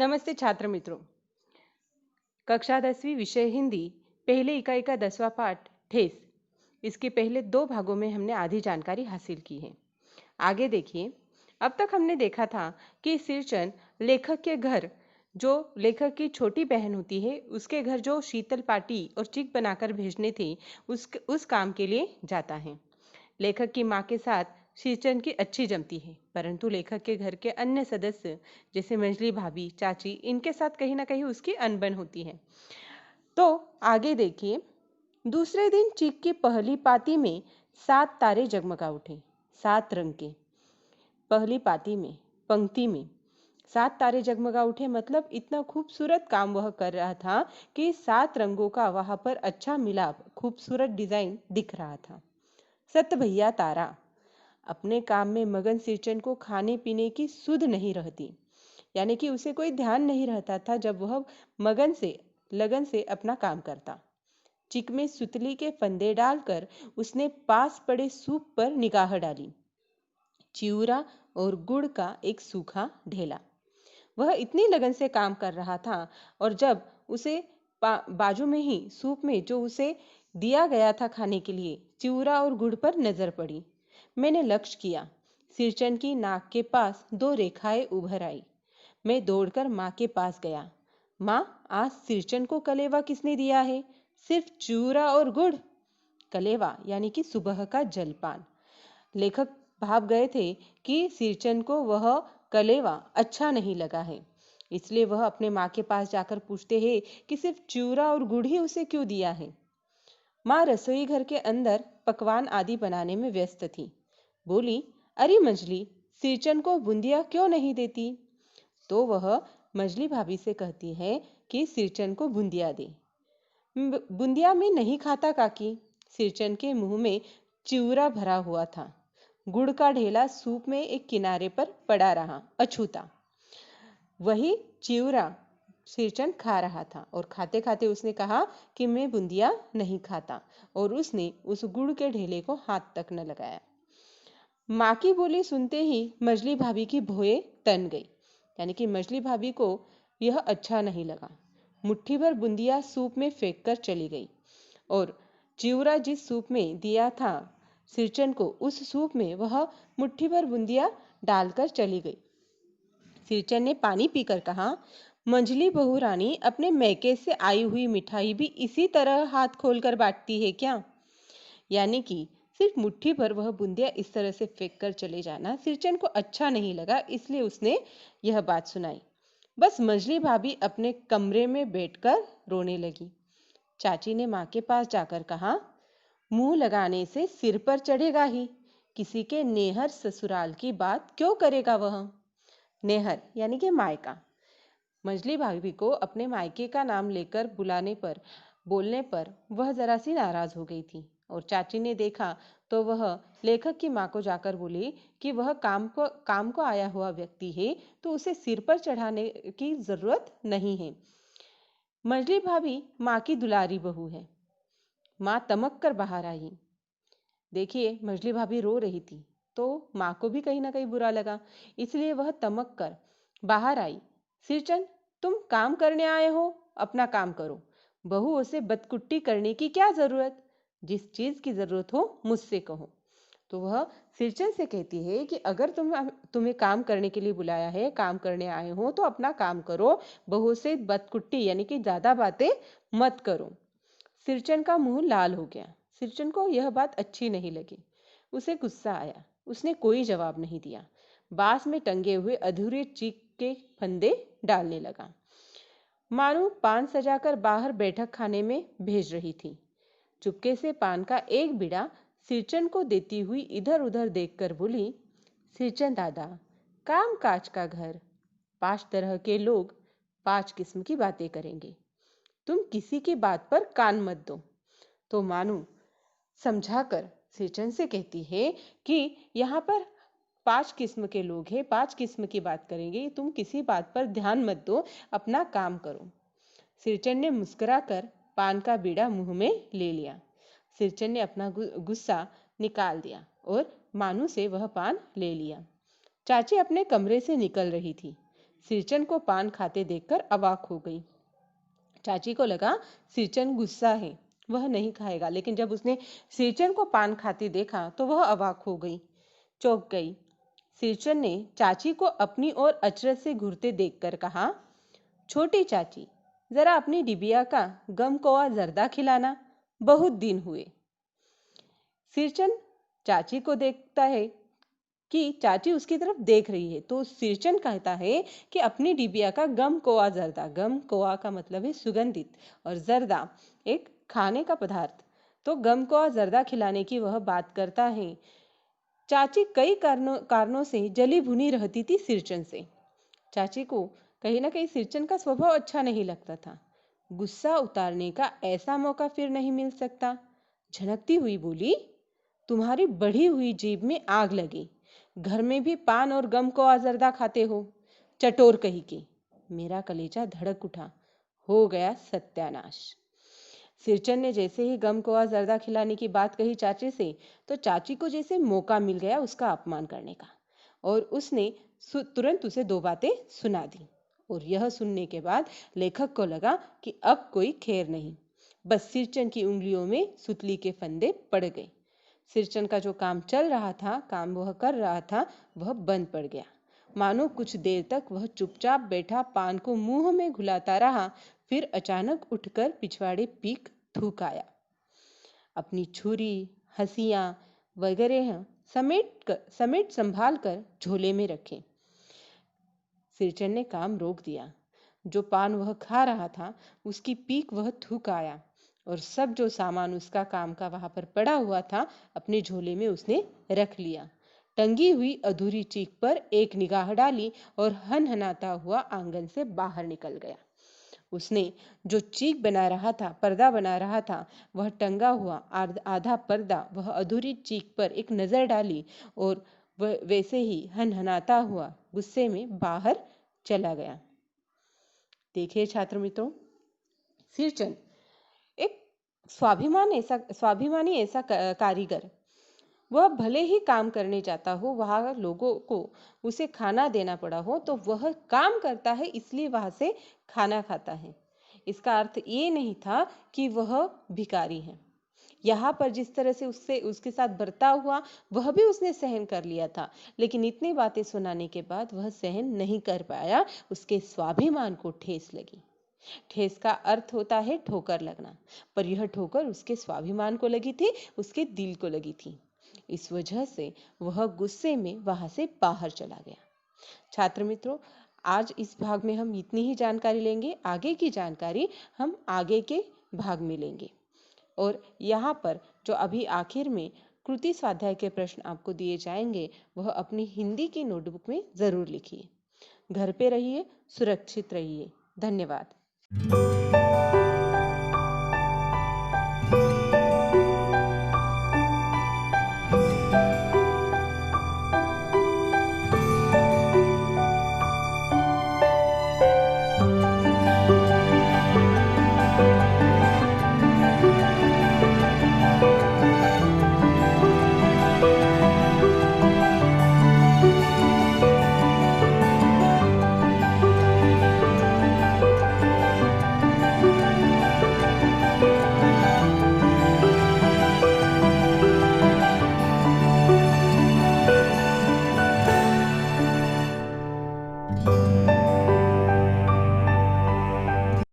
नमस्ते छात्र मित्रों। कक्षा 10वीं विषय हिंदी पहले इकाई का 10वां पाठ ठेस। इसके पहले 2 भागों में हमने आधी जानकारी हासिल की है। आगे देखिए। अब तक हमने देखा था कि सिरचन लेखक के घर, जो लेखक की छोटी बहन होती है, उसके घर जो शीतल पाटी और चिक बनाकर भेजने थे, उस काम के लिए जाता है। लेखक की माँ के साथ सिरचन की अच्छी जमती है, परंतु लेखक के घर के अन्य सदस्य जैसे मंजली भाभी, चाची, इनके साथ कहीं ना कहीं उसकी अनबन होती है। तो आगे देखिए। दूसरे दिन चीक की पहली पाती में 7 तारे जगमगा उठे। 7 रंग के। पहली पाती में, पंक्ति में 7 तारे जगमगा उठे, मतलब इतना खूबसूरत काम वह कर रहा था कि 7 रंगों का वहां पर अच्छा मिलाप, खूबसूरत डिजाइन दिख रहा था। सत भैया तारा। अपने काम में मगन सिरचन को खाने पीने की सुध नहीं रहती, यानी कि उसे कोई ध्यान नहीं रहता था जब वह लगन से अपना काम करता। चिक में सुतली के फंदे डालकर उसने पास पड़े सूप पर निगाह डाली। चिउरा और गुड़ का एक सूखा ढेला। वह इतनी लगन से काम कर रहा था, और जब उसे बाजू में ही सूप में जो उसे दिया गया था खाने के लिए, चिउरा और गुड़ पर नजर पड़ी। मैंने लक्ष्य किया। सिरचन की नाक के पास 2 रेखाएं उभर आई। मैं दौड़कर माँ के पास गया। माँ, आज सिरचन को कलेवा किसने दिया है? सिर्फ चिउरा और गुड़। कलेवा यानी कि सुबह का जलपान। लेखक भाप गए थे कि सिरचन को वह कलेवा अच्छा नहीं लगा है, इसलिए वह अपने माँ के पास जाकर पूछते हैं कि सिर्फ चिउरा और गुड़ ही उसे क्यों दिया है। माँ रसोई घर के अंदर पकवान आदि बनाने में व्यस्त थी। बोली, अरे मंजली, सिरचन को बूंदिया क्यों नहीं देती? तो वह मंजली भाभी से कहती है कि सिरचन को बूंदिया दे। बूंदिया में नहीं खाता काकी। सिरचन के मुंह में चिउरा भरा हुआ था। गुड़ का ढेला सूप में एक किनारे पर पड़ा रहा अछूता। वही चिउरा सिरचन खा रहा था, और खाते खाते उसने कहा कि मैं बूंदिया नहीं खाता, और उसने उस गुड़ के ढेले को हाथ तक न लगाया। माँ की बोली सुनते ही मजली भाभी की भौएं तन गई, यानी कि मजली भाभी को यह अच्छा नहीं लगा। मुट्ठी भर बूंदिया सूप में फेंक कर चली गई, और चिउरा जिस सूप में दिया था सिरचन को, उस सूप में वह मुट्ठी भर बूंदिया डालकर चली गई। सिरचन ने पानी पीकर कहा, मंजली बहू रानी अपने मैके से आई हुई मिठाई भी इसी तरह हाथ खोलकर बांटती है क्या? यानी कि सिर्फ मुट्ठी भर वह बूंदिया इस तरह से फेंक कर चले जाना सिरचन को अच्छा नहीं लगा, इसलिए उसने यह बात सुनाई। बस मंजली भाभी अपने कमरे में बैठकर रोने लगी। चाची ने माँ के पास जाकर कहा, मुंह लगाने से सिर पर चढ़ेगा ही, किसी के नेहर ससुराल की बात क्यों करेगा वह? नेहर यानी कि मायका। मंजली भाभी को अपने मायके का नाम लेकर बोलने पर वह जरा सी नाराज हो गई थी, और चाची ने देखा तो वह लेखक की माँ को जाकर बोली कि वह काम को आया हुआ व्यक्ति है, तो उसे सिर पर चढ़ाने की जरूरत नहीं है। मंजली भाभी माँ की दुलारी बहू है। माँ तमक कर बाहर आई। देखिए, मंजली भाभी रो रही थी, तो माँ को भी कहीं ना कहीं बुरा लगा, इसलिए वह तमक कर बाहर आई। सिरचन, तुम काम करने आए हो, अपना काम करो। बहुओं से बदकुट्टी करने की क्या जरूरत? जिस चीज की जरूरत हो मुझसे कहो। तो वह सिरचन से कहती है कि अगर तुम्हें काम करने के लिए बुलाया है, काम करने आए हो, तो अपना काम करो। बहुओं से बदकुट्टी यानी कि ज्यादा बातें मत करो। सिरचन का मुंह लाल हो गया। सिरचन को यह बात अच्छी नहीं लगी। उसे गुस्सा आया। उसने कोई जवाब नहीं दिया। बांस में टंगे हुए अधूरे चीक के फंदे डालने लगा। मानो पान सजाकर बाहर बैठक खाने में भेज रही थी। चुपके से पान का एक बीड़ा सिरचन को देती हुई इधर उधर देखकर बोली, सिरचन दादा, काम काज का घर, 5 तरह के लोग 5 किस्म की बातें करेंगे। तुम किसी की बात पर कान मत दो। तो मानू समझाकर सिरचन से कहती है कि यहाँ पर 5 किस्म के लोग हैं, 5 किस्म की बात करेंगे, तुम किसी बात पर ध्यान मत दो, अपना काम करो। सिरचन ने मुस्कुराकर पान का बीड़ा मुंह में ले लिया। सिरचन ने अपना गुस्सा निकाल दिया और मानू से वह पान ले लिया। चाची अपने कमरे से निकल रही थी। सिरचन को पान खाते देखकर अवाक हो गई। चाची को लगा सिरचन गुस्सा है, वह नहीं खाएगा, लेकिन जब उसने सिरचन को पान खाते देखा तो वह अवाक हो गई, चौंक गई। सिरचन ने चाची को अपनी ओर अचरज से घूरते देखकर कहा, छोटी चाची, जरा अपनी डिबिया का गम कोआ जर्दा खिलाना, बहुत दिन हुए। सिरचन चाची को देखता है कि चाची उसकी तरफ देख रही है, तो सिरचन कहता है कि अपनी डिबिया का गम कोआ जर्दा, गम कोआ का मतलब है सुगंधित, और जर्दा एक खाने का पदार्थ, तो गम कोआ जर्दा खिलाने की वह बात करता है। चाची कई कारणों से जली भुनी रहती थी सिरचन से। चाची को कहीं ना कहीं सिरचन का स्वभाव अच्छा नहीं लगता था। गुस्सा उतारने का ऐसा मौका फिर नहीं मिल सकता। झनकती हुई बोली, तुम्हारी बढ़ी हुई जीभ में आग लगी, घर में भी पान और गम को आजर्दा खाते हो, चटोर कही के। मेरा कलेजा धड़क उठा, हो गया सत्यानाश। सिरचन ने जैसे ही गम को आजर्दा खिलाने की बात कही चाची से, तो चाची को जैसे मौका मिल गया उसका अपमान करने का, और उसने तुरंत उसे दो बातें सुना दी। और यह सुनने के बाद लेखक को लगा कि अब कोई खैर नहीं, बस सिरचन की उंगलियों में सुतली के फंदे पड़ गए। सिरचन का जो काम चल रहा था, काम वह कर रहा था, वह बंद पड़ गया। मानो कुछ देर तक वह चुपचाप बैठा पान को मुंह में घुलाता रहा, फिर अचानक उठकर पिछवाड़े पीक थूक आया। अपनी छुरी, हंसियां वगैरह समेट संभाल कर झोले में रखे। सिरचन ने काम रोक दिया। जो पान वह खा रहा था उसकी पीक वह थूक आया, और सब जो सामान उसका काम का वहां पर पड़ा हुआ था अपने झोले में उसने रख लिया। टंगी हुई अधूरी चीख पर एक निगाह डाली और हनहनाता हुआ आंगन से बाहर निकल गया। उसने जो चीख बना रहा था, पर्दा बना रहा था, वह टंगा हुआ आधा पर्दा वह अधूरी चीख पर एक नजर डाली और वह वैसे ही हनहनाता हुआ गुस्से में बाहर चला गया। देखिए छात्र मित्रों, सिरचन एक स्वाभिमानी ऐसा कारीगर, वह भले ही काम करने जाता हो, वहां लोगों को उसे खाना देना पड़ा हो, तो वह काम करता है इसलिए वहां से खाना खाता है। इसका अर्थ ये नहीं था कि वह भिखारी है। यहाँ पर जिस तरह से उसके साथ बर्ताव हुआ वह भी उसने सहन कर लिया था, लेकिन इतनी बातें सुनाने के बाद वह सहन नहीं कर पाया, उसके स्वाभिमान को ठेस लगी। ठेस का अर्थ होता है ठोकर लगना, पर यह ठोकर उसके स्वाभिमान को लगी थी, उसके दिल को लगी थी। इस वजह से वह गुस्से में वहां से बाहर चला गया। छात्र मित्रों, आज इस भाग में हम इतनी ही जानकारी लेंगे, आगे की जानकारी हम आगे के भाग में लेंगे। और यहाँ पर जो अभी आखिर में कृति स्वाध्याय के प्रश्न आपको दिए जाएंगे, वह अपनी हिंदी की नोटबुक में जरूर लिखिए। घर पे रहिए, सुरक्षित रहिए। धन्यवाद।